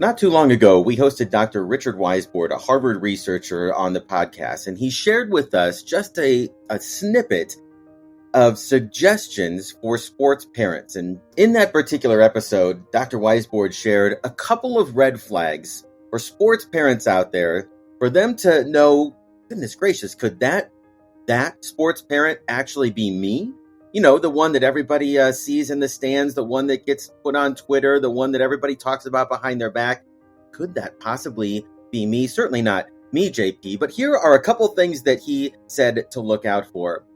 Not too long ago, we hosted Dr. Richard Weissbourd, a Harvard researcher, on the podcast, and he shared with us just a snippet of suggestions for sports parents. And in that particular episode, Dr. Weissbourd shared a couple of red flags for sports parents out there for them to know, goodness gracious, could that sports parent actually be me? You know, the one that everybody sees in the stands, the one that gets put on Twitter, the one that everybody talks about behind their back. Could that possibly be me? Certainly not me, JP. But here are a couple things that he said to look out for.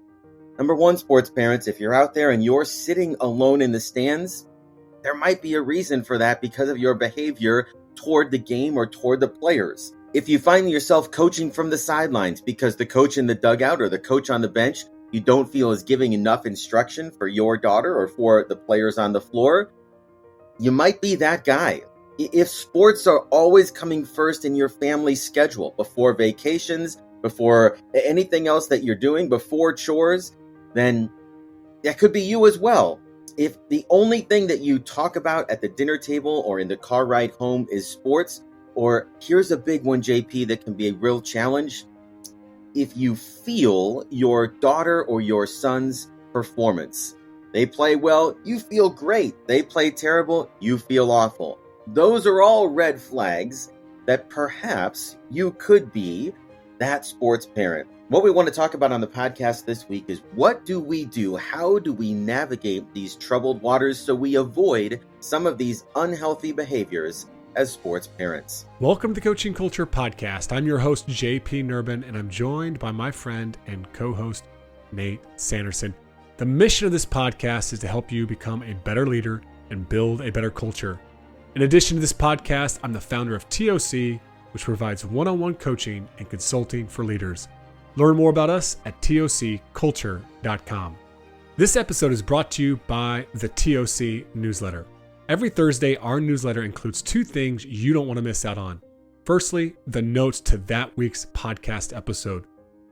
Number one, sports parents, if you're out there and you're sitting alone in the stands, there might be a reason for that because of your behavior toward the game or toward the players. If you find yourself coaching from the sidelines because the coach in the dugout or the coach on the bench you don't feel is giving enough instruction for your daughter or for the players on the floor, you might be that guy. If sports are always coming first in your family schedule, before vacations, before anything else that you're doing, before chores, then that could be you as well. If the only thing that you talk about at the dinner table or in the car ride home is sports, or here's a big one, JP, that can be a real challenge. If you feel your daughter or your son's performance, they play well, you feel great. They play terrible, you feel awful. Those are all red flags that perhaps you could be that sports parent. What we want to talk about on the podcast this week is what do we do? How do we navigate these troubled waters so we avoid some of these unhealthy behaviors as sports parents? Welcome to the Coaching Culture Podcast. I'm your host, JP Nurbin, and I'm joined by my friend and co-host, Nate Sanderson. The mission of this podcast is to help you become a better leader and build a better culture. In addition to this podcast, I'm the founder of TOC, which provides one-on-one coaching and consulting for leaders. Learn more about us at tocculture.com. This episode is brought to you by the TOC newsletter. Every Thursday, our newsletter includes two things you don't want to miss out on. Firstly, the notes to that week's podcast episode.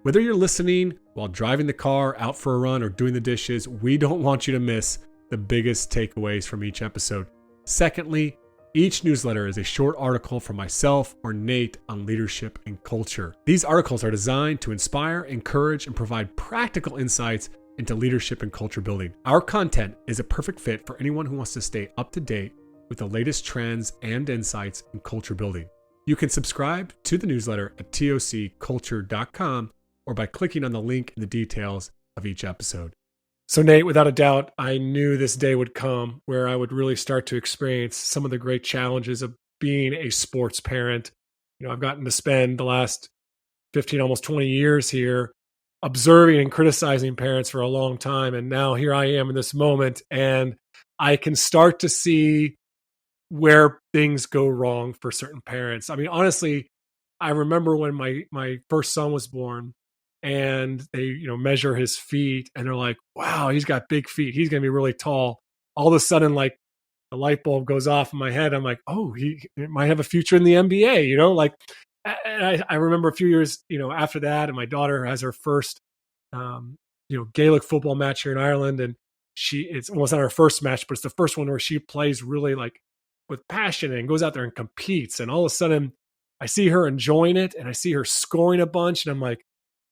Whether you're listening while driving the car, out for a run, or doing the dishes, we don't want you to miss the biggest takeaways from each episode. Secondly, each newsletter is a short article from myself or Nate on leadership and culture. These articles are designed to inspire, encourage, and provide practical insights into leadership and culture building. Our content is a perfect fit for anyone who wants to stay up to date with the latest trends and insights in culture building. You can subscribe to the newsletter at tocculture.com or by clicking on the link in the details of each episode. So Nate, without a doubt, I knew this day would come where I would really start to experience some of the great challenges of being a sports parent. You know, I've gotten to spend the last 15, almost 20 years here observing and criticizing parents for a long time. And now here I am in this moment, and I can start to see where things go wrong for certain parents. I mean, honestly, I remember when my first son was born and they, measure his feet and they're like, wow, he's got big feet. He's going to be really tall. All of a sudden, like the light bulb goes off in my head. I'm like, oh, he might have a future in the NBA, And I remember a few years, after that, and my daughter has her first, Gaelic football match here in Ireland, and it's not her first match, but it's the first one where she plays really like with passion and goes out there and competes. And all of a sudden, I see her enjoying it, and I see her scoring a bunch, and I'm like,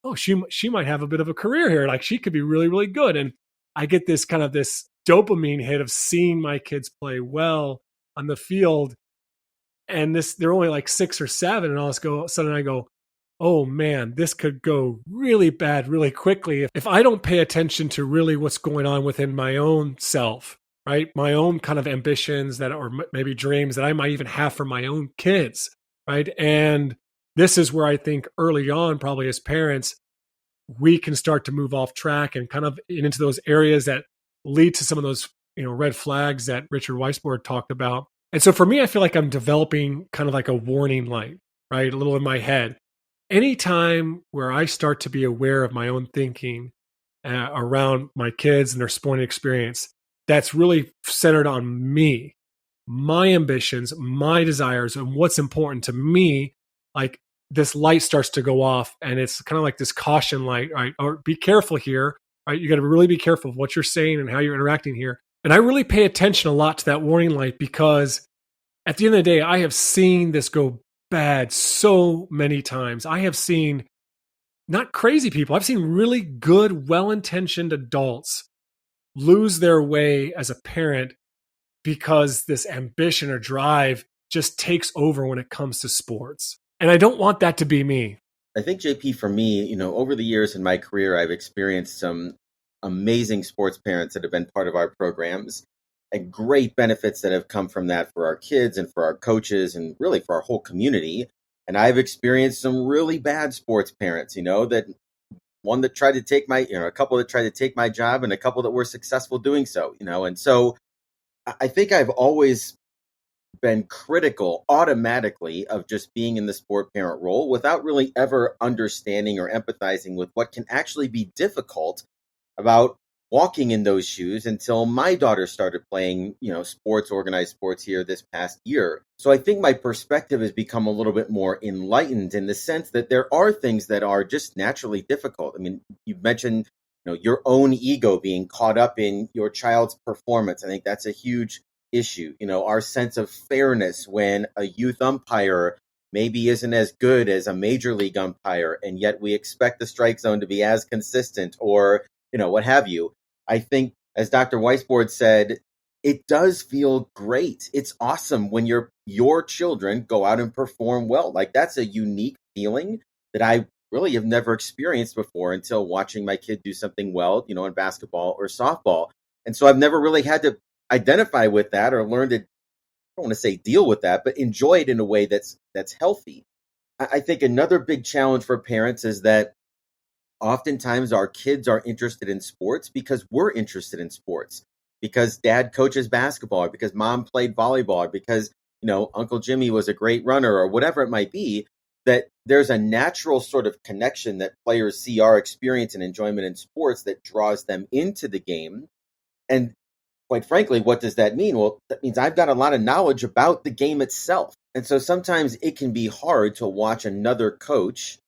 oh, she might have a bit of a career here. Like she could be really, really good. And I get this dopamine hit of seeing my kids play well on the field. And they're only like 6 or 7. And all of a sudden I go, oh man, this could go really bad really quickly if I don't pay attention to really what's going on within my own self, right? My own kind of ambitions or maybe dreams that I might even have for my own kids, right? And this is where I think early on, probably as parents, we can start to move off track and kind of into those areas that lead to some of those, red flags that Richard Weissbourd talked about. And so for me, I feel like I'm developing kind of like a warning light, right? A little in my head. Anytime where I start to be aware of my own thinking around my kids and their sporting experience, that's really centered on me, my ambitions, my desires, and what's important to me, like this light starts to go off, and it's kind of like this caution light, right? Or be careful here, right? You got to really be careful of what you're saying and how you're interacting here. And I really pay attention a lot to that warning light because at the end of the day, I have seen this go bad so many times. I have seen not crazy people. I've seen really good, well-intentioned adults lose their way as a parent because this ambition or drive just takes over when it comes to sports. And I don't want that to be me. I think, JP, for me, over the years in my career, I've experienced some amazing sports parents that have been part of our programs and great benefits that have come from that for our kids and for our coaches and really for our whole community. And I've experienced some really bad sports parents, that one that tried to take my, a couple that tried to take my job and a couple that were successful doing so, and so I think I've always been critical automatically of just being in the sport parent role without really ever understanding or empathizing with what can actually be difficult about walking in those shoes until my daughter started playing, sports, organized sports here this past year. So I think my perspective has become a little bit more enlightened in the sense that there are things that are just naturally difficult. I mean, you mentioned, your own ego being caught up in your child's performance. I think that's a huge issue. Our sense of fairness when a youth umpire maybe isn't as good as a major league umpire, and yet we expect the strike zone to be as consistent or, what have you. I think, as Dr. Weissbourd said, it does feel great. It's awesome when your children go out and perform well. Like, that's a unique feeling that I really have never experienced before until watching my kid do something well, in basketball or softball. And so I've never really had to identify with that or learn to, I don't want to say deal with that, but enjoy it in a way that's healthy. I think another big challenge for parents is that oftentimes our kids are interested in sports because we're interested in sports, because dad coaches basketball, or because mom played volleyball, or because, Uncle Jimmy was a great runner, or whatever it might be, that there's a natural sort of connection that players see our experience and enjoyment in sports that draws them into the game. And quite frankly, what does that mean? Well, that means I've got a lot of knowledge about the game itself. And so sometimes it can be hard to watch another coach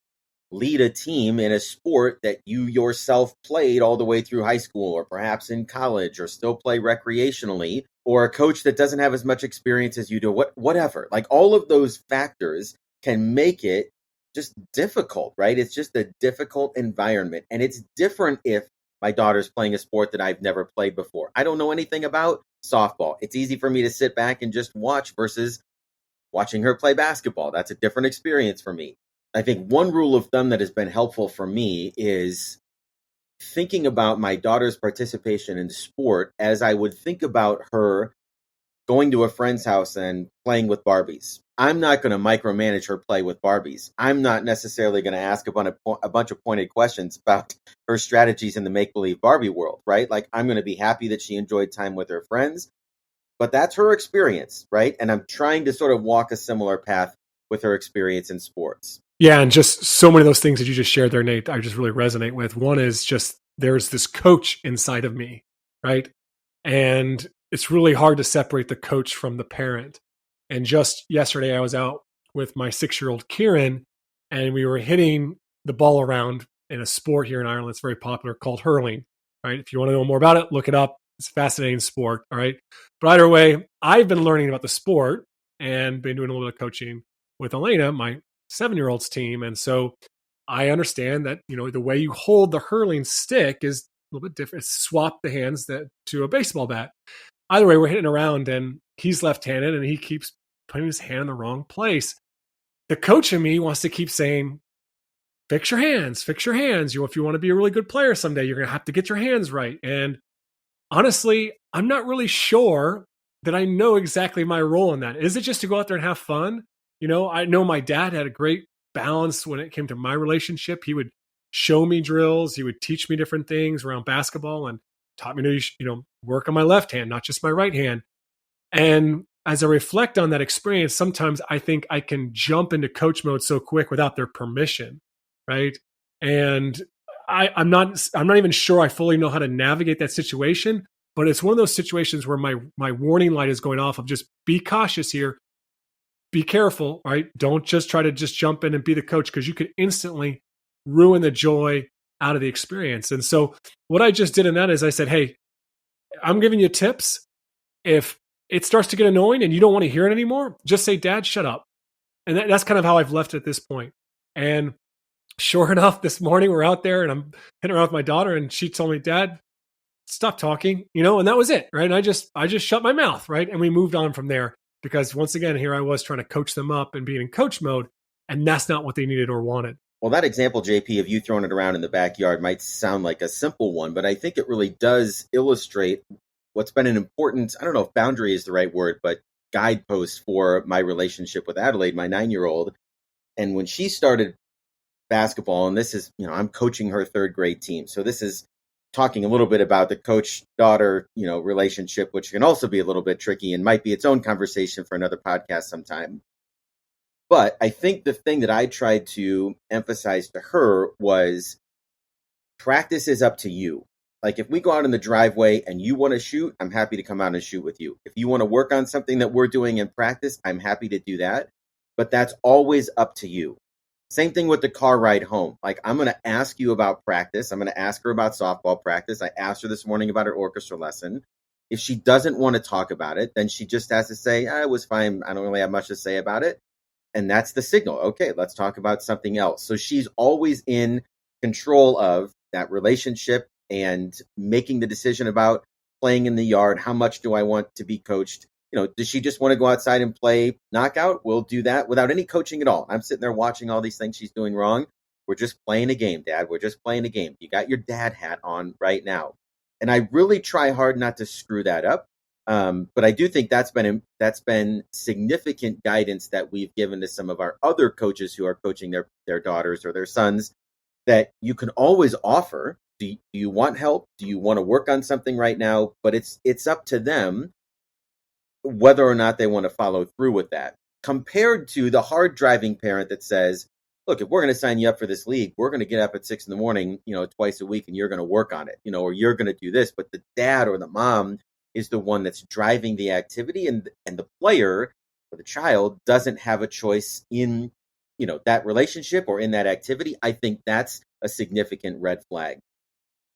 lead a team in a sport that you yourself played all the way through high school, or perhaps in college, or still play recreationally, or a coach that doesn't have as much experience as you do, whatever. Like, all of those factors can make it just difficult, right? It's just a difficult environment. And it's different if my daughter's playing a sport that I've never played before. I don't know anything about softball. It's easy for me to sit back and just watch versus watching her play basketball. That's a different experience for me. I think one rule of thumb that has been helpful for me is thinking about my daughter's participation in sport as I would think about her going to a friend's house and playing with Barbies. I'm not going to micromanage her play with Barbies. I'm not necessarily going to ask a bunch of pointed questions about her strategies in the make-believe Barbie world, right? Like, I'm going to be happy that she enjoyed time with her friends, but that's her experience, right? And I'm trying to sort of walk a similar path with her experience in sports. Yeah, and just so many of those things that you just shared there, Nate, I just really resonate with. One is just there's this coach inside of me, right? And it's really hard to separate the coach from the parent. And just yesterday, I was out with my 6-year-old Kieran, and we were hitting the ball around in a sport here in Ireland. It's very popular, called hurling, right? If you want to know more about it, look it up. It's a fascinating sport, all right? But either way, I've been learning about the sport and been doing a little bit of coaching with Elena, my 7-year-old's team. And so I understand that, the way you hold the hurling stick is a little bit different. It's swap the hands to a baseball bat. Either way, we're hitting around, and he's left-handed, and he keeps putting his hand in the wrong place. The coach in me wants to keep saying, fix your hands. If you want to be a really good player someday, you're going to have to get your hands right. And honestly, I'm not really sure that I know exactly my role in that. Is it just to go out there and have fun? I know my dad had a great balance when it came to my relationship. He would show me drills. He would teach me different things around basketball and taught me to, work on my left hand, not just my right hand. And as I reflect on that experience, sometimes I think I can jump into coach mode so quick without their permission, right? And I'm not even sure I fully know how to navigate that situation, but it's one of those situations where my warning light is going off of just be cautious here. Be careful, right? Don't just try to just jump in and be the coach, because you could instantly ruin the joy out of the experience. And so what I just did in that is I said, hey, I'm giving you tips. If it starts to get annoying and you don't want to hear it anymore, just say, Dad, shut up. And that's kind of how I've left it at this point. And sure enough, this morning we're out there and I'm hitting around with my daughter and she told me, Dad, stop talking, and that was it. Right. And I just shut my mouth. Right. And we moved on from there because once again, here I was trying to coach them up and being in coach mode. And that's not what they needed or wanted. Well, that example, JP, of you throwing it around in the backyard might sound like a simple one, but I think it really does illustrate what's been an important, I don't know if boundary is the right word, but guidepost for my relationship with Adelaide, my 9-year-old. And when she started basketball, and this is, I'm coaching her third grade team. So this is talking a little bit about the coach-daughter, relationship, which can also be a little bit tricky and might be its own conversation for another podcast sometime. But I think the thing that I tried to emphasize to her was practice is up to you. Like if we go out in the driveway and you want to shoot, I'm happy to come out and shoot with you. If you want to work on something that we're doing in practice, I'm happy to do that. But that's always up to you. Same thing with the car ride home. Like I'm going to ask you about practice. I'm going to ask her about softball practice. I asked her this morning about her orchestra lesson. If she doesn't want to talk about it, then she just has to say, it was fine. I don't really have much to say about it. And that's the signal. Okay, let's talk about something else. So she's always in control of that relationship and making the decision about playing in the yard. How much do I want to be coached? Does she just want to go outside and play knockout? We'll do that without any coaching at all. I'm sitting there watching all these things she's doing wrong. We're just playing a game, Dad. We're just playing a game. You got your dad hat on right now. And I really try hard not to screw that up. But I do think that's been significant guidance that we've given to some of our other coaches who are coaching their daughters or their sons, that you can always offer. Do you want help? Do you want to work on something right now? But it's up to them whether or not they want to follow through with that, compared to the hard driving parent that says, look, if we're going to sign you up for this league, we're going to get up at 6 a.m, twice a week, and you're going to work on it, or you're going to do this. But the dad or the mom is the one that's driving the activity, and the player or the child doesn't have a choice in, that relationship or in that activity. I think that's a significant red flag.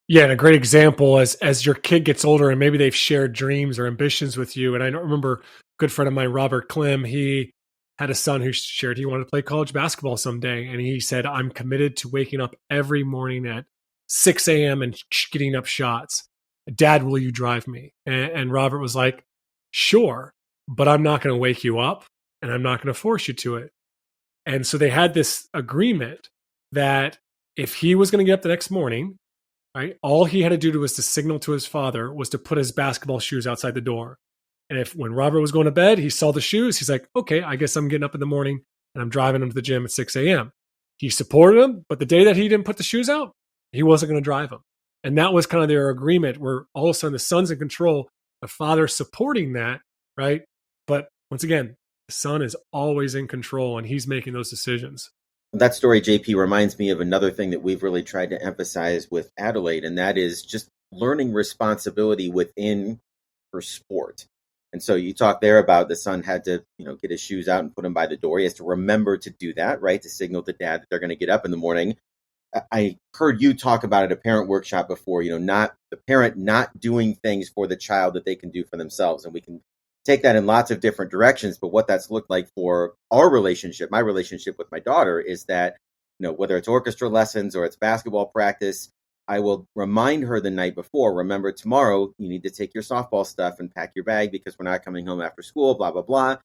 Yeah, and a great example as your kid gets older and maybe they've shared dreams or ambitions with you. And I don't remember a good friend of mine, Robert Klim, he had a son who shared he wanted to play college basketball someday. And he said, I'm committed to waking up every morning at 6 a.m. and getting up shots. Dad, will you drive me? And Robert was like, sure, but I'm not going to wake you up and I'm not going to force you to it. And so they had this agreement that if he was going to get up the next morning, right, all he had to do was to signal to his father was to put his basketball shoes outside the door. And if when Robert was going to bed, he saw the shoes, he's like, okay, I guess I'm getting up in the morning and I'm driving him to the gym at 6 a.m. He supported him, but the day that he didn't put the shoes out, he wasn't going to drive him. And that was kind of their agreement where all of a sudden the son's in control, the father's supporting that, right? But once again, the son is always in control and he's making those decisions. That story, JP, reminds me of another thing that we've really tried to emphasize with Adelaide, and that is just learning responsibility within her sport. And so you talk there about the son had to, get his shoes out and put them by the door. He has to remember to do that, right? To signal to dad that they're going to get up in the morning. I heard you talk about at a parent workshop before, not the parent not doing things for the child that they can do for themselves. And we can take that in lots of different directions. But what that's looked like for our relationship, my relationship with my daughter, is that, whether it's orchestra lessons or it's basketball practice, I will remind her the night before, remember tomorrow, you need to take your softball stuff and pack your bag because we're not coming home after school, blah, blah, blah.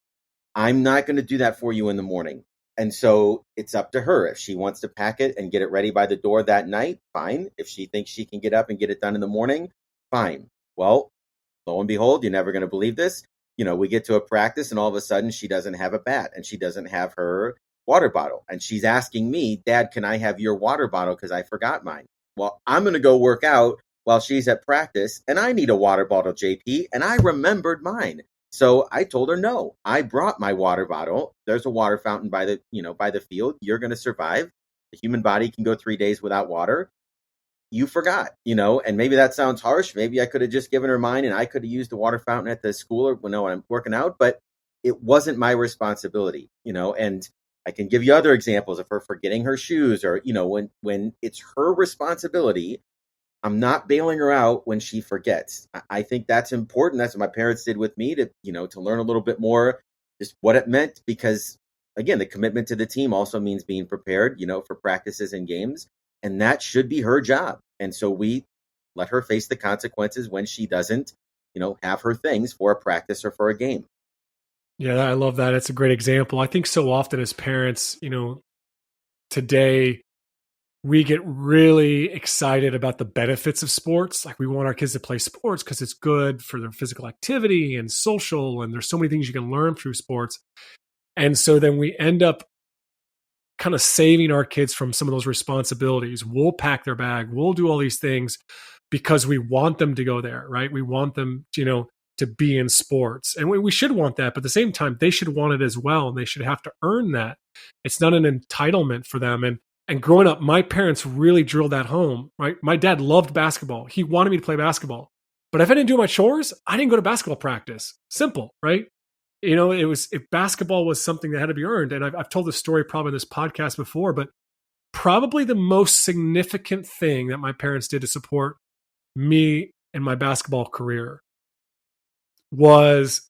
I'm not going to do that for you in the morning. And so it's up to her. If she wants to pack it and get it ready by the door that night, fine. If she thinks she can get up and get it done in the morning, fine. Well, lo and behold, you're never going to believe this. We get to a practice and all of a sudden she doesn't have a bat and she doesn't have her water bottle. And she's asking me, Dad, can I have your water bottle because I forgot mine? Well, I'm going to go work out while she's at practice and I need a water bottle, JP, and I remembered mine. So I told her, no, I brought my water bottle. There's a water fountain by the field. You're going to survive. The human body can go 3 days without water. You forgot, and maybe that sounds harsh. Maybe I could have just given her mine and I could have used the water fountain at the school or when I'm working out, but it wasn't my responsibility, and I can give you other examples of her forgetting her shoes or, when it's her responsibility, I'm not bailing her out when she forgets. I think that's important. That's what my parents did with me to learn a little bit more just what it meant, because again, the commitment to the team also means being prepared, for practices and games. And that should be her job. And so we let her face the consequences when she doesn't, have her things for a practice or for a game. Yeah, I love that. It's a great example. I think so often as parents, today we get really excited about the benefits of sports. Like we want our kids to play sports because it's good for their physical activity and social, and there's so many things you can learn through sports. And so then we end up kind of saving our kids from some of those responsibilities. We'll pack their bag, we'll do all these things because we want them to go there, right? We want them, to be in sports. And we should want that, but at the same time, they should want it as well. And they should have to earn that. It's not an entitlement for them. And growing up, my parents really drilled that home, right? My dad loved basketball. He wanted me to play basketball. But if I didn't do my chores, I didn't go to basketball practice. Simple, right? If basketball was something that had to be earned. And I've told this story probably in this podcast before, but probably the most significant thing that my parents did to support me in my basketball career was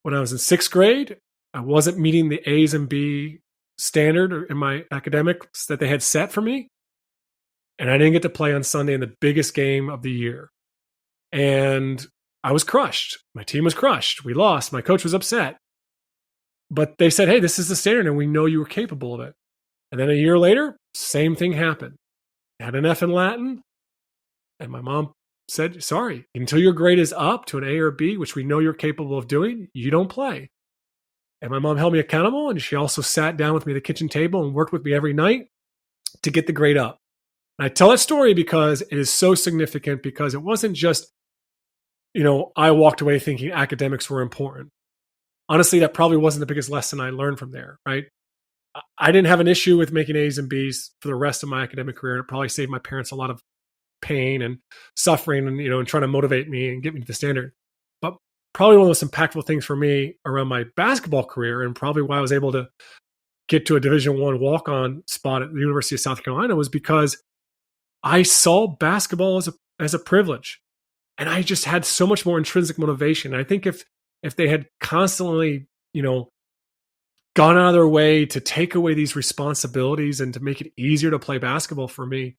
when I was in sixth grade. I wasn't meeting the A's and B standard in my academics that they had set for me. And I didn't get to play on Sunday in the biggest game of the year. And I was crushed. My team was crushed. We lost. My coach was upset. But they said, hey, this is the standard and we know you were capable of it. And then a year later, same thing happened. I had an F in Latin. And my mom said, sorry, until your grade is up to an A or B, which we know you're capable of doing, you don't play. And my mom held me accountable, and she also sat down with me at the kitchen table and worked with me every night to get the grade up. And I tell that story because it is so significant, because it wasn't just, I walked away thinking academics were important. Honestly, that probably wasn't the biggest lesson I learned from there, right? I didn't have an issue with making A's and B's for the rest of my academic career. And it probably saved my parents a lot of pain and suffering and trying to motivate me and get me to the standard. But probably one of the most impactful things for me around my basketball career, and probably why I was able to get to a Division I walk-on spot at the University of South Carolina, was because I saw basketball as a privilege. And I just had so much more intrinsic motivation. And I think if they had constantly, gone out of their way to take away these responsibilities and to make it easier to play basketball for me,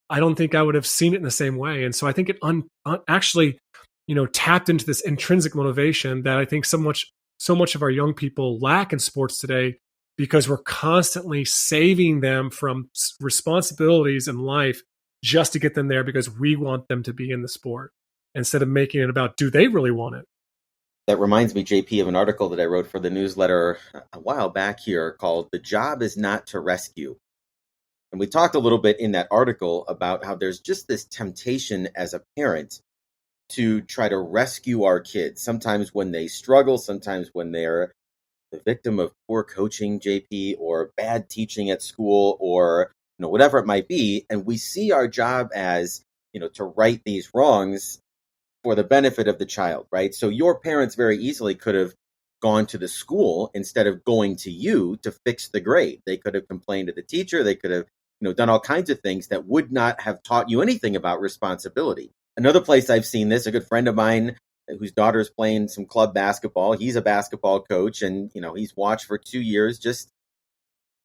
I don't think I would have seen it in the same way. And so I think it actually, tapped into this intrinsic motivation that I think so much of our young people lack in sports today, because we're constantly saving them from responsibilities in life just to get them there because we want them to be in the sport, instead of making it about, do they really want it? That reminds me, JP, of an article that I wrote for the newsletter a while back here called "The Job is Not to Rescue." And we talked a little bit in that article about how there's just this temptation as a parent to try to rescue our kids. Sometimes when they struggle, sometimes when they're the victim of poor coaching, JP, or bad teaching at school, or whatever it might be. And we see our job as, to right these wrongs for the benefit of the child, right? So your parents very easily could have gone to the school instead of going to you to fix the grade. They could have complained to the teacher. They could have done all kinds of things that would not have taught you anything about responsibility. Another place I've seen this, a good friend of mine whose daughter is playing some club basketball. He's a basketball coach, and he's watched for 2 years just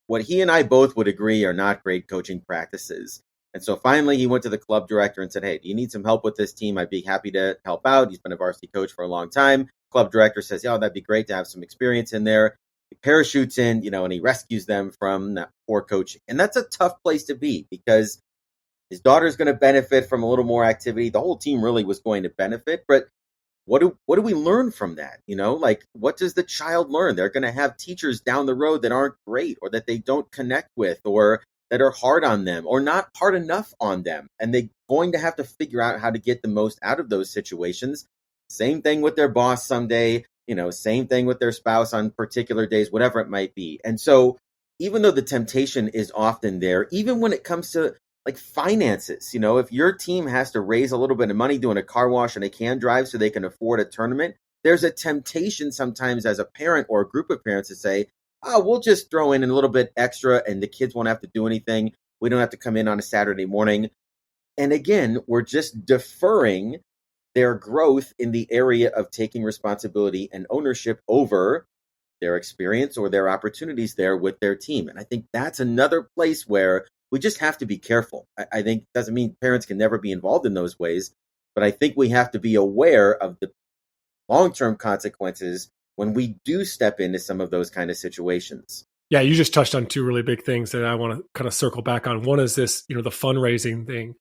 what he and I both would agree are not great coaching practices. And so finally he went to the club director and said, hey, do you need some help with this team? I'd be happy to help out. He's been a varsity coach for a long time. Club director says, yeah, that'd be great to have some experience in there. He parachutes in, and he rescues them from that poor coaching. And that's a tough place to be, because his daughter's going to benefit from a little more activity. The whole team really was going to benefit. But what do we learn from that? What does the child learn? They're going to have teachers down the road that aren't great, or that they don't connect with, or that are hard on them, or not hard enough on them. And they're going to have to figure out how to get the most out of those situations. Same thing with their boss someday, same thing with their spouse on particular days, whatever it might be. And so even though the temptation is often there, even when it comes to finances, if your team has to raise a little bit of money doing a car wash and they can drive so they can afford a tournament, there's a temptation sometimes as a parent or a group of parents to say, oh, we'll just throw in a little bit extra and the kids won't have to do anything. We don't have to come in on a Saturday morning. And again, we're just deferring their growth in the area of taking responsibility and ownership over their experience or their opportunities there with their team. And I think that's another place where we just have to be careful. I think doesn't mean parents can never be involved in those ways, but I think we have to be aware of the long-term consequences when we do step into some of those kind of situations. Yeah, you just touched on two really big things that I want to kind of circle back on. One is this, the fundraising thing.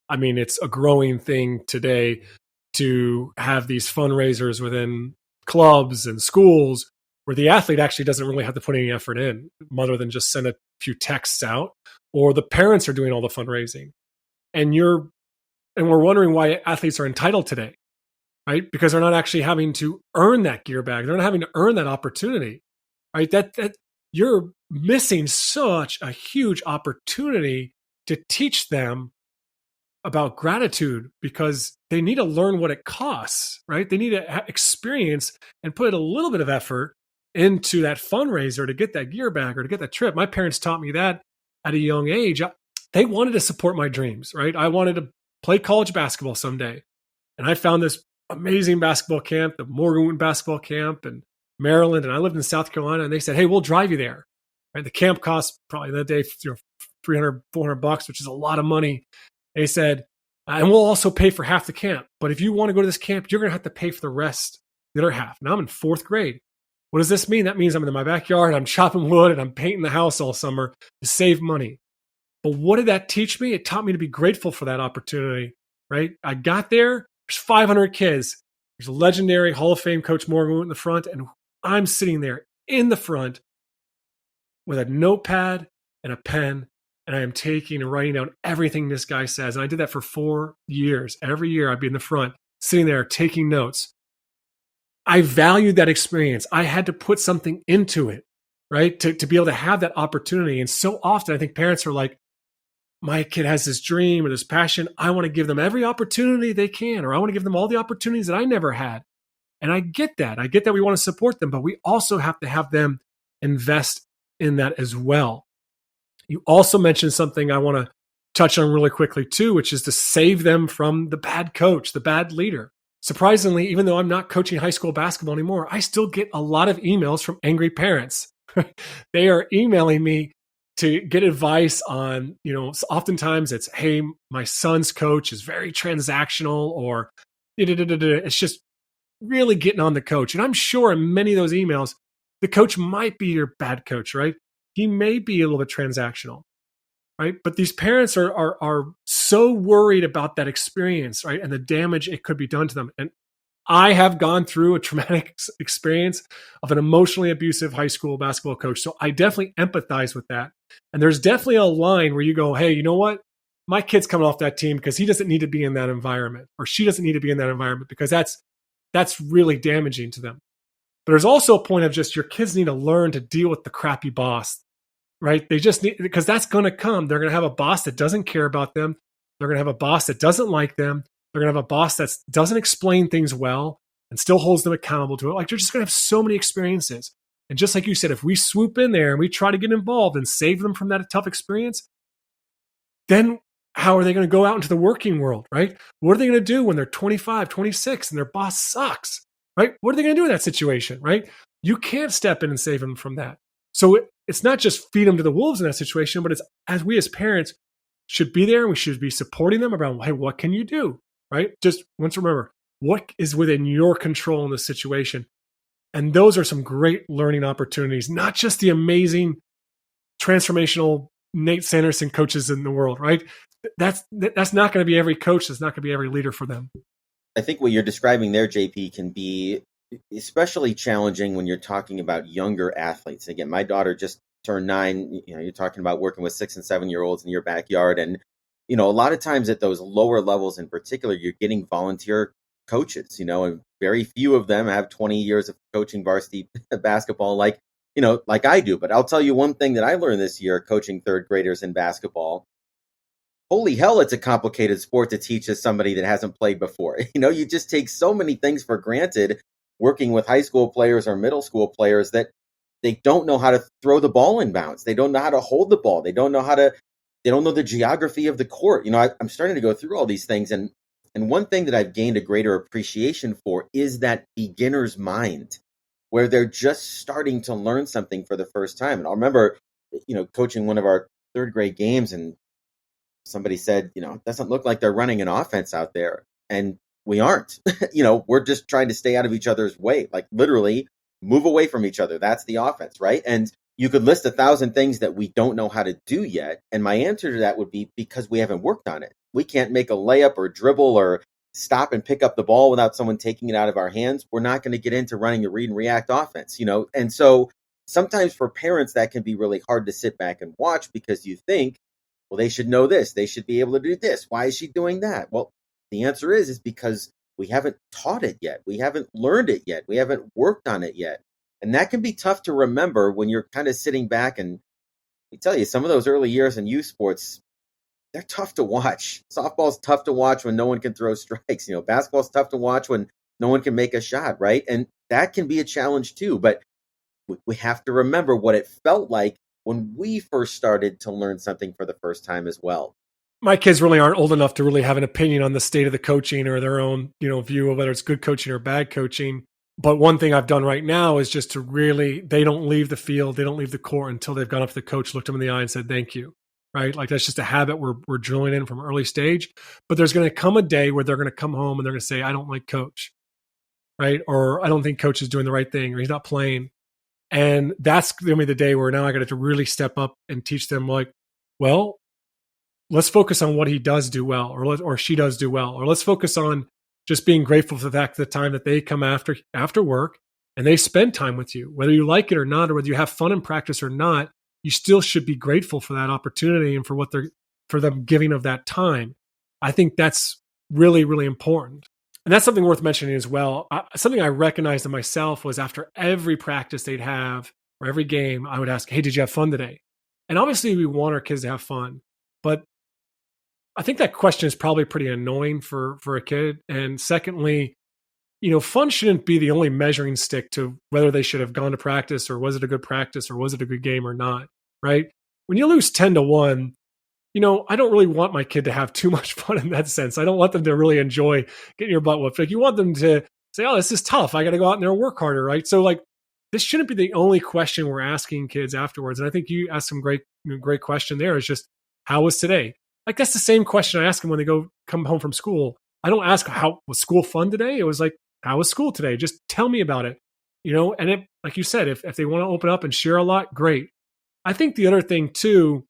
I mean, it's a growing thing today to have these fundraisers within clubs and schools where the athlete actually doesn't really have to put any effort in, other than just send a few texts out, or the parents are doing all the fundraising. And we're wondering why athletes are entitled today, right? Because they're not actually having to earn that gear bag. They're not having to earn that opportunity, right? That you're missing such a huge opportunity to teach them about gratitude, because they need to learn what it costs, right? They need to experience and put a little bit of effort into that fundraiser to get that gear bag or to get that trip. My parents taught me that at a young age. They wanted to support my dreams, right? I wanted to play college basketball someday. And I found this amazing basketball camp, the Morgan basketball camp in Maryland. And I lived in South Carolina, and they said, hey, we'll drive you there. Right? The camp cost probably that day, $300, $400, which is a lot of money. They said, and we'll also pay for half the camp. But if you want to go to this camp, you're going to have to pay for the rest, the other half. Now I'm in fourth grade. What does this mean? That means I'm in my backyard, I'm chopping wood, and I'm painting the house all summer to save money. But what did that teach me? It taught me to be grateful for that opportunity, right? I got there, there's 500 kids. There's a legendary Hall of Fame Coach Morgan in the front, and I'm sitting there in the front with a notepad and a pen, and I am taking and writing down everything this guy says. And I did that for 4 years. Every year I'd be in the front, sitting there taking notes. I valued that experience. I had to put something into it, right? To be able to have that opportunity. And so often I think parents are like, my kid has this dream or this passion. I want to give them every opportunity they can, or I want to give them all the opportunities that I never had. And I get that. I get that we want to support them, but we also have to have them invest in that as well. You also mentioned something I want to touch on really quickly too, which is to save them from the bad coach, the bad leader. Surprisingly, even though I'm not coaching high school basketball anymore, I still get a lot of emails from angry parents. They are emailing me to get advice on, oftentimes it's, hey, my son's coach is very transactional, or it's just really getting on the coach. And I'm sure in many of those emails, the coach might be your bad coach, right? He may be a little bit transactional, right? But these parents are so worried about that experience, right? And the damage it could be done to them. And I have gone through a traumatic experience of an emotionally abusive high school basketball coach. So I definitely empathize with that. And there's definitely a line where you go, hey, you know what? My kid's coming off that team because he doesn't need to be in that environment, or she doesn't need to be in that environment, because that's really damaging to them. But there's also a point of just your kids need to learn to deal with the crappy boss, right? They just need, because that's going to come. They're going to have a boss that doesn't care about them. They're going to have a boss that doesn't like them. They're going to have a boss that doesn't explain things well and still holds them accountable to it. Like, they're just going to have so many experiences. And just like you said, if we swoop in there and we try to get involved and save them from that tough experience, then how are they going to go out into the working world, right? What are they going to do when they're 25, 26 and their boss sucks, right? What are they going to do in that situation, right? You can't step in and save them from that. So it's not just feed them to the wolves in that situation, but it's, as we as parents should be there, and we should be supporting them around, hey, what can you do, right? Just once remember, what is within your control in this situation? And those are some great learning opportunities, not just the amazing transformational Nate Sanderson coaches in the world, right? That's not going to be every coach. That's not going to be every leader for them. I think what you're describing there, JP, can be especially challenging when you're talking about younger athletes. Again, my daughter just turned 9. You're talking about working with 6 and 7-year-olds in your backyard. And, a lot of times at those lower levels in particular, you're getting volunteer coaches, and very few of them have 20 years of coaching varsity basketball like I do. But I'll tell you one thing that I learned this year coaching third graders in basketball. Holy hell, it's a complicated sport to teach as somebody that hasn't played before. You just take so many things for granted working with high school players or middle school players that they don't know how to throw the ball in bounds. They don't know how to hold the ball. They don't know how to They don't know the geography of the court. I'm starting to go through all these things. And one thing that I've gained a greater appreciation for is that beginner's mind, where they're just starting to learn something for the first time. And I'll remember, coaching one of our third grade games, and somebody said, it doesn't look like they're running an offense out there. And we aren't. We're just trying to stay out of each other's way, like literally move away from each other. That's the offense, right? And you could list 1,000 things that we don't know how to do yet. And my answer to that would be because we haven't worked on it. We can't make a layup or dribble or stop and pick up the ball without someone taking it out of our hands. We're not going to get into running a read and react offense, And so sometimes for parents, that can be really hard to sit back and watch because you think, well, they should know this. They should be able to do this. Why is she doing that? Well, the answer is because we haven't taught it yet. We haven't learned it yet. We haven't worked on it yet. And that can be tough to remember when you're kind of sitting back. And I tell you, some of those early years in youth sports, they're tough to watch. Softball's tough to watch when no one can throw strikes. Basketball's tough to watch when no one can make a shot, right? And that can be a challenge too. But we have to remember what it felt like when we first started to learn something for the first time as well. My kids really aren't old enough to really have an opinion on the state of the coaching or their own, view of whether it's good coaching or bad coaching. But one thing I've done right now is just to really, they don't leave the field, they don't leave the court until they've gone up to the coach, looked them in the eye and said, thank you, right? Like that's just a habit we're drilling in from early stage. But there's going to come a day where they're going to come home and they're going to say, I don't like coach, right? Or I don't think coach is doing the right thing or he's not playing. And that's going to be the day where now I got to really step up and teach them like, well, let's focus on what he does do well or she does do well. Or let's focus on just being grateful for the fact the time that they come after work and they spend time with you, whether you like it or not, or whether you have fun in practice or not, you still should be grateful for that opportunity and for them giving of that time. I think that's really, really important. And that's something worth mentioning as well. Something I recognized in myself was after every practice they'd have or every game, I would ask, hey, did you have fun today? And obviously we want our kids to have fun, but I think that question is probably pretty annoying for a kid. And secondly, fun shouldn't be the only measuring stick to whether they should have gone to practice or was it a good practice or was it a good game or not, right? When you lose 10-1, I don't really want my kid to have too much fun in that sense. I don't want them to really enjoy getting your butt whooped. Like you want them to say, oh, this is tough. I got to go out in there and work harder, right? So like this shouldn't be the only question we're asking kids afterwards. And I think you asked some great question there is just, how was today? Like that's the same question I ask them when they come home from school. I don't ask how was school fun today. It was like, how was school today? Just tell me about it, and it, like you said, if they want to open up and share a lot, great. I think the other thing too,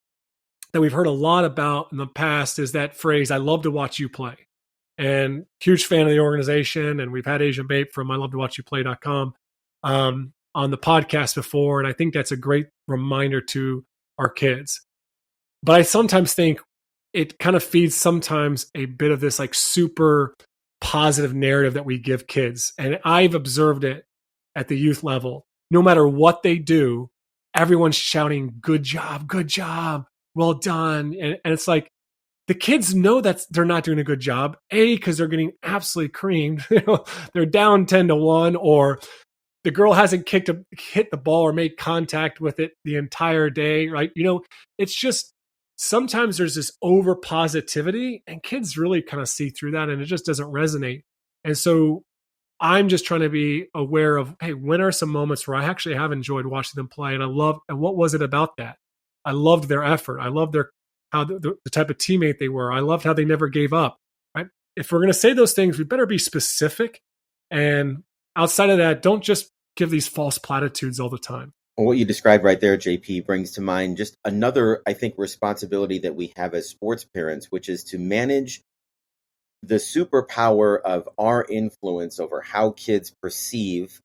that we've heard a lot about in the past is that phrase, I love to watch you play. And huge fan of the organization. And we've had Asian Bape from ilovetowatchyouplay.com on the podcast before. And I think that's a great reminder to our kids. But I sometimes think it kind of feeds sometimes a bit of this like super positive narrative that we give kids. And I've observed it at the youth level. No matter what they do, everyone's shouting, good job, well done. And it's like the kids know that they're not doing a good job, because they're getting absolutely creamed. They're down 10-1, or the girl hasn't hit the ball or made contact with it the entire day, right? It's just, sometimes there's this over positivity and kids really kind of see through that and it just doesn't resonate. And so I'm just trying to be aware of, hey, when are some moments where I actually have enjoyed watching them play? And what was it about that? I loved their effort. I loved how the type of teammate they were. I loved how they never gave up, right? If we're going to say those things, we better be specific. And outside of that, don't just give these false platitudes all the time. Well, what you described right there, JP, brings to mind just another, I think, responsibility that we have as sports parents, which is to manage the superpower of our influence over how kids perceive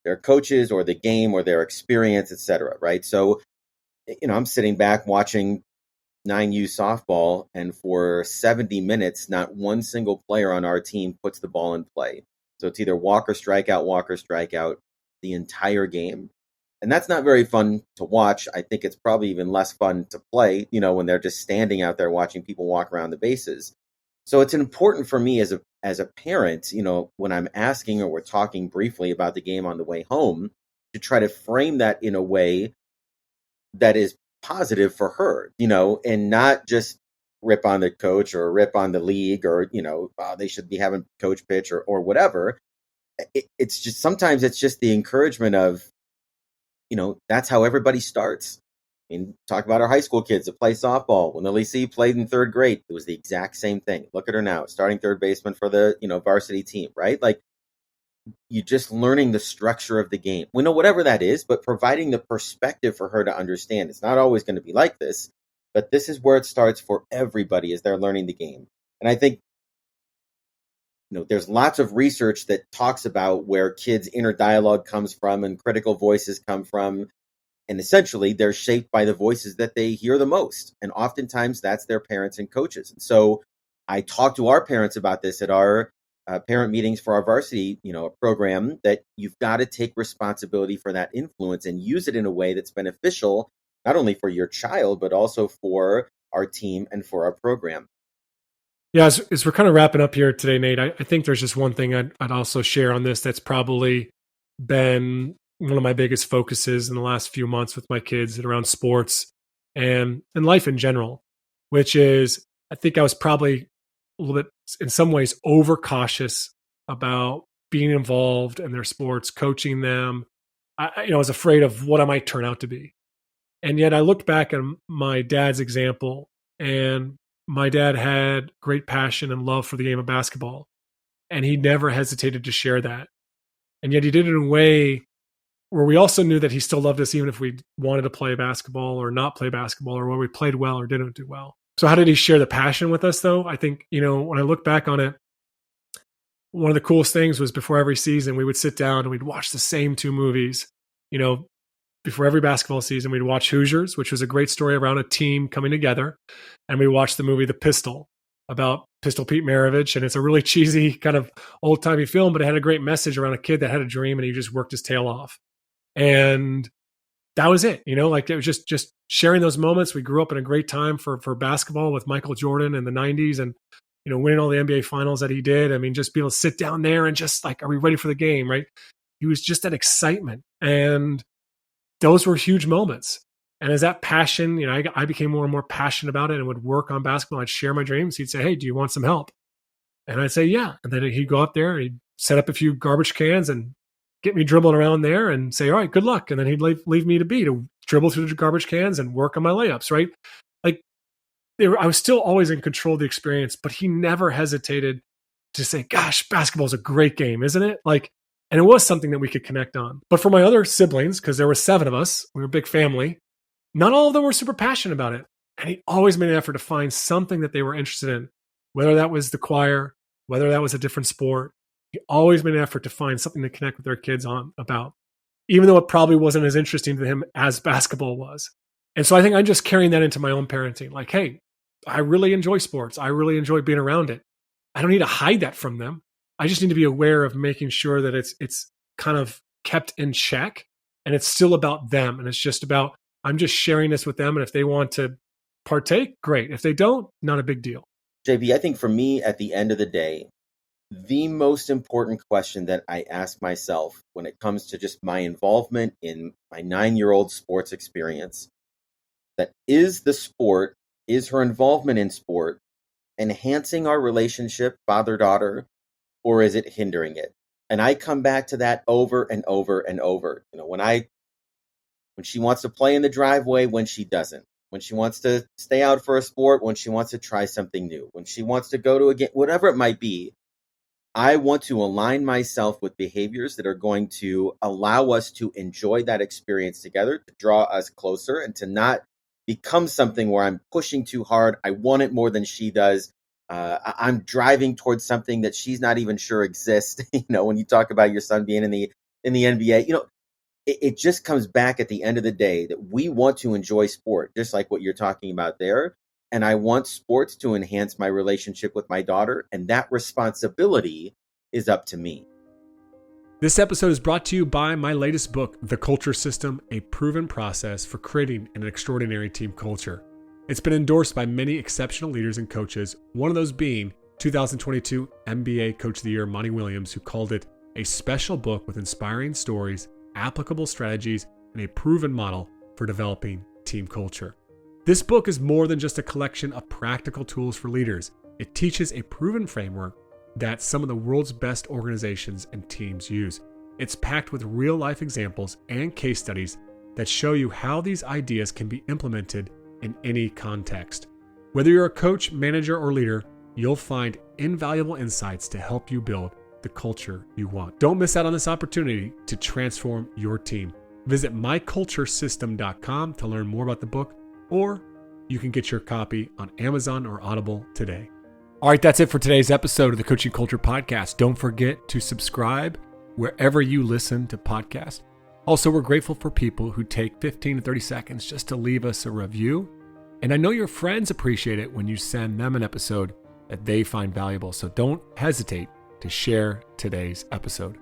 their coaches or the game or their experience, et cetera, right? So, I'm sitting back watching 9U softball, and for 70 minutes, not one single player on our team puts the ball in play. So it's either walk or strikeout the entire game. And that's not very fun to watch. I think it's probably even less fun to play, when they're just standing out there watching people walk around the bases. So it's important for me as a parent, when I'm asking or we're talking briefly about the game on the way home, to try to frame that in a way that is positive for her, and not just rip on the coach or rip on the league or, they should be having coach pitch or whatever. It's just, sometimes it's just the encouragement of, that's how everybody starts. I mean, talk about our high school kids that play softball. When Lily C played in third grade, it was the exact same thing. Look at her now, starting third baseman for the, varsity team, right? Like, you just learning the structure of the game. We know whatever that is, but providing the perspective for her to understand. It's not always going to be like this, but this is where it starts for everybody as they're learning the game. And I think, there's lots of research that talks about where kids' inner dialogue comes from and critical voices come from. And essentially, they're shaped by the voices that they hear the most. And oftentimes that's their parents and coaches. And so I talked to our parents about this at our parent meetings for our varsity, program, that you've got to take responsibility for that influence and use it in a way that's beneficial, not only for your child, but also for our team and for our program. Yeah, as we're kind of wrapping up here today, Nate, I think there's just one thing I'd also share on this that's probably been one of my biggest focuses in the last few months with my kids around sports and life in general, which is I think I was probably a little bit, in some ways, overcautious about being involved in their sports, coaching them. I was afraid of what I might turn out to be. And yet I looked back at my dad's example, and my dad had great passion and love for the game of basketball, and he never hesitated to share that. And yet he did it in a way where we also knew that he still loved us, even if we wanted to play basketball or not play basketball, or where we played well or didn't do well. So how did he share the passion with us, though? I think, when I look back on it, one of the coolest things was before every season, we would sit down and we'd watch the same two movies. Before every basketball season, we'd watch Hoosiers, which was a great story around a team coming together. And we watched the movie The Pistol, about Pistol Pete Maravich. And it's a really cheesy kind of old-timey film, but it had a great message around a kid that had a dream and he just worked his tail off. And that was it. It was just sharing those moments. We grew up in a great time for basketball with Michael Jordan in the 90s and, winning all the NBA finals that he did. I mean, just be able to sit down there and just like, are we ready for the game, right? He was just that excitement. And those were huge moments. And as that passion, I became more and more passionate about it and would work on basketball. I'd share my dreams. He'd say, hey, do you want some help? And I'd say, yeah. And then he'd go out there, he'd set up a few garbage cans and get me dribbling around there and say, all right, good luck. And then he'd leave me to dribble through the garbage cans and work on my layups, right? I was still always in control of the experience, but he never hesitated to say, gosh, basketball is a great game, isn't it? And it was something that we could connect on. But for my other siblings, because there were 7 of us, we were a big family, not all of them were super passionate about it. And he always made an effort to find something that they were interested in, whether that was the choir, whether that was a different sport. He always made an effort to find something to connect with their kids on about, even though it probably wasn't as interesting to him as basketball was. And so I think I'm just carrying that into my own parenting. Like, hey, I really enjoy sports. I really enjoy being around it. I don't need to hide that from them. I just need to be aware of making sure that it's kind of kept in check and it's still about them. And it's just about, I'm just sharing this with them. And if they want to partake, great. If they don't, not a big deal. JP, I think for me, at the end of the day, the most important question that I ask myself when it comes to just my involvement in my 9-year-old sports experience, that is her involvement in sport enhancing our relationship, father-daughter, or is it hindering it? And I come back to that over and over and over. When she wants to play in the driveway, when she doesn't, when she wants to stay out for a sport, when she wants to try something new, when she wants to go to a game, whatever it might be, I want to align myself with behaviors that are going to allow us to enjoy that experience together, to draw us closer, and to not become something where I'm pushing too hard. I want it more than she does. I'm driving towards something that she's not even sure exists. When you talk about your son being in the NBA, it just comes back at the end of the day that we want to enjoy sport, just like what you're talking about there. And I want sports to enhance my relationship with my daughter. And that responsibility is up to me. This episode is brought to you by my latest book, The Culture System, a proven process for creating an extraordinary team culture. It's been endorsed by many exceptional leaders and coaches, one of those being 2022 NBA Coach of the Year, Monty Williams, who called it a special book with inspiring stories, applicable strategies, and a proven model for developing team culture. This book is more than just a collection of practical tools for leaders. It teaches a proven framework that some of the world's best organizations and teams use. It's packed with real-life examples and case studies that show you how these ideas can be implemented in any context. Whether you're a coach, manager, or leader, you'll find invaluable insights to help you build the culture you want. Don't miss out on this opportunity to transform your team. Visit myculturesystem.com to learn more about the book, or you can get your copy on Amazon or Audible today. All right, that's it for today's episode of the Coaching Culture Podcast. Don't forget to subscribe wherever you listen to podcasts. Also, we're grateful for people who take 15 to 30 seconds just to leave us a review. And I know your friends appreciate it when you send them an episode that they find valuable. So don't hesitate to share today's episode.